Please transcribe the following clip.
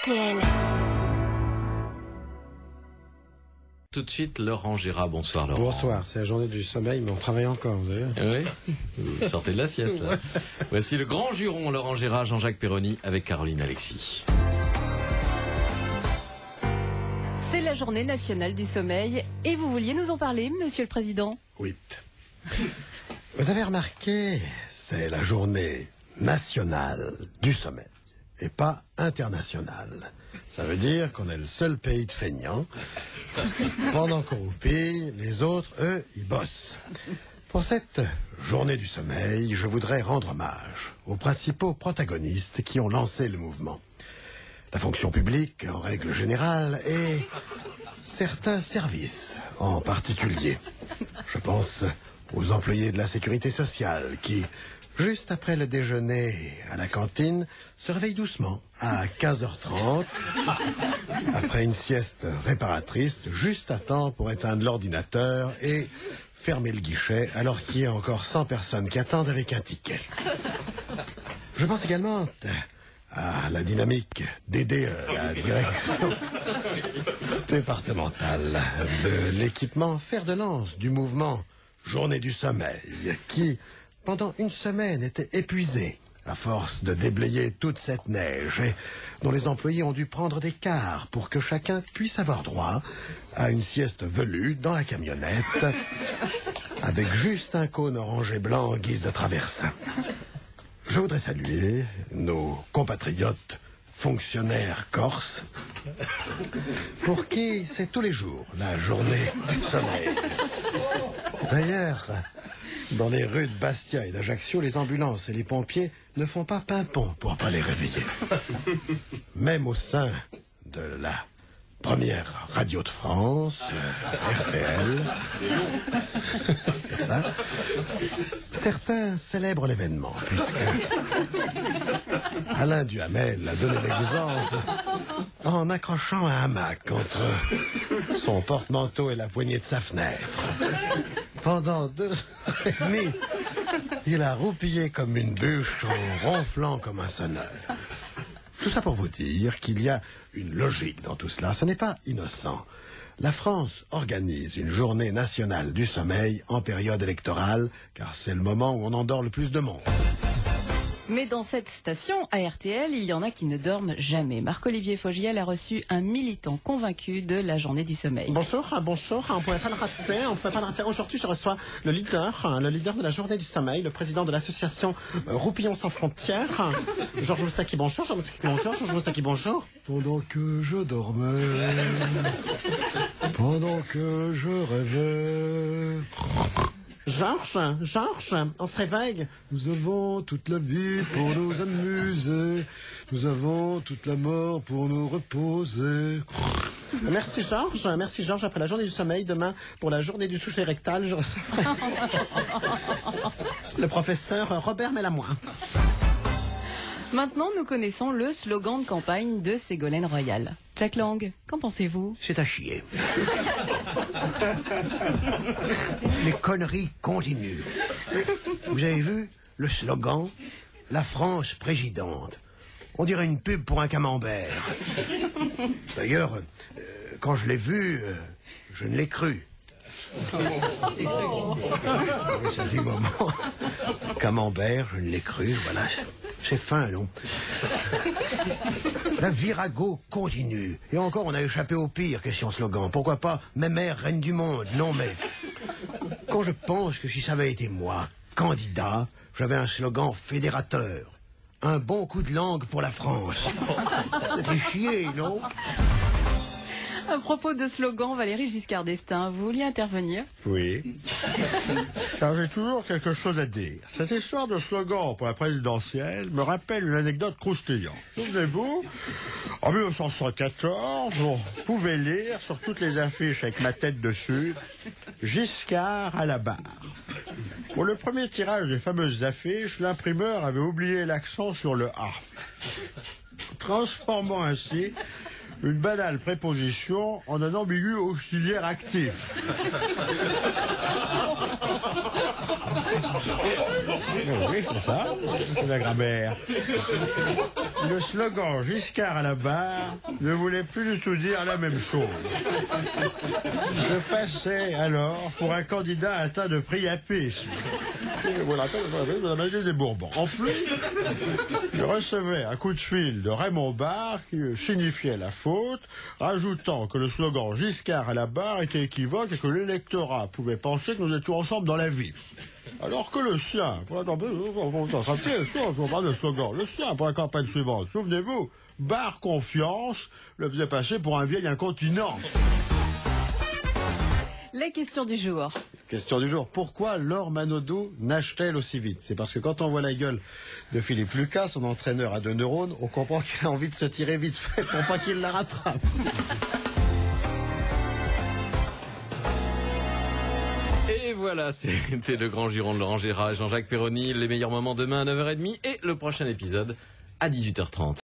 RTL. Tout de suite, Laurent Gérard. Bonsoir, Laurent. Bonsoir, c'est la journée du sommeil, mais on travaille encore, vous avez vu? Oui, vous sortez de la sieste, là. Voici le grand juron, Laurent Gérard, Jean-Jacques Perroni, avec Caroline Alexis. C'est la journée nationale du sommeil, et vous vouliez nous en parler, Monsieur le Président? Oui. Vous avez remarqué, c'est la journée nationale du sommeil, et pas internationale. Ça veut dire qu'on est le seul pays de feignants. Pendant qu'on roupille, les autres, eux, ils bossent. Pour cette journée du sommeil, je voudrais rendre hommage aux principaux protagonistes qui ont lancé le mouvement. La fonction publique, en règle générale, et certains services, en particulier. Je pense aux employés de la sécurité sociale qui, juste après le déjeuner à la cantine, se réveillent doucement à 15h30, après une sieste réparatrice, juste à temps pour éteindre l'ordinateur et fermer le guichet, alors qu'il y a encore 100 personnes qui attendent avec un ticket. Je pense également à la dynamique d'aider la direction départementale de l'équipement fer de lance du mouvement Journée du Sommeil, qui, pendant une semaine, était épuisé à force de déblayer toute cette neige et dont les employés ont dû prendre des cars pour que chacun puisse avoir droit à une sieste velue dans la camionnette avec juste un cône orange et blanc en guise de traversin. Je voudrais saluer nos compatriotes fonctionnaires corses pour qui c'est tous les jours la journée du sommeil. D'ailleurs, dans les rues de Bastia et d'Ajaccio, les ambulances et les pompiers ne font pas pimpon pour pas les réveiller. Même au sein de la première radio de France, RTL, c'est ça, certains célèbrent l'événement, puisque Alain Duhamel a donné l'exemple en accrochant un hamac entre son porte-manteau et la poignée de sa fenêtre. Pendant 2h30, il a roupillé comme une bûche en ronflant comme un sonneur. Tout ça pour vous dire qu'il y a une logique dans tout cela. Ce n'est pas innocent. La France organise une journée nationale du sommeil en période électorale, car c'est le moment où on endort le plus de monde. Mais dans cette station, à RTL, il y en a qui ne dorment jamais. Marc-Olivier Fogiel a reçu un militant convaincu de la journée du sommeil. Bonjour, on ne pouvait pas le rater, Aujourd'hui, je reçois le leader de la journée du sommeil, le président de l'association Roupillons sans frontières, Georges Moustaki, bonjour. Georges Moustaki, bonjour. Pendant que je dormais, pendant que je rêvais... Georges, on se réveille. Nous avons toute la vie pour nous amuser. Nous avons toute la mort pour nous reposer. Merci Georges. Après la journée du sommeil, demain, pour la journée du toucher rectal, je recevrai le professeur Robert Mélamoin. Maintenant, nous connaissons le slogan de campagne de Ségolène Royal. Jack Lang, qu'en pensez-vous? C'est à chier. Les conneries continuent. Vous avez vu le slogan? La France présidente. On dirait une pub pour un camembert. D'ailleurs, quand je l'ai vu, je ne l'ai cru. C'est du moment. Camembert, je ne l'ai cru, voilà, c'est fin, non? La virago continue. Et encore, on a échappé au pire, question slogan. Pourquoi pas, Mémère, reine du monde? Non, mais quand je pense que si ça avait été moi, candidat, j'avais un slogan fédérateur. Un bon coup de langue pour la France. C'était chier, non? À propos de slogan, Valéry Giscard d'Estaing, vous vouliez intervenir? Oui. Alors j'ai toujours quelque chose à dire. Cette histoire de slogan pour la présidentielle me rappelle une anecdote croustillante. Souvenez-vous, en 1974, on pouvait lire sur toutes les affiches avec ma tête dessus, Giscard à la barre. Pour le premier tirage des fameuses affiches, l'imprimeur avait oublié l'accent sur le A, transformant ainsi une banale préposition en un ambigu auxiliaire actif. Oui, c'est ça, c'est la grammaire. le slogan Giscard à la barre ne voulait plus du tout dire la même chose. Je passais alors pour un candidat atteint de priapisme. Vous rappelez de la magie des Bourbons. En plus, je recevais un coup de fil de Raymond Barre qui signifiait la faute, rajoutant que le slogan Giscard à la barre était équivoque et que l'électorat pouvait penser que nous étions ensemble dans la vie. Alors que le sien, on parle de slogan, le sien pour la campagne suivante, souvenez-vous, Barre Confiance le faisait passer pour un vieil incontinent. Les questions du jour. Question du jour. Pourquoi Laure Manodou nage-t-elle aussi vite? C'est parce que quand on voit la gueule de Philippe Lucas, son entraîneur à 2 neurones, on comprend qu'il a envie de se tirer vite fait pour pas qu'il la rattrape. Et voilà, c'était le grand juron de Laurent Gérard et Jean-Jacques Perroni. Les meilleurs moments demain à 9h30 et le prochain épisode à 18h30.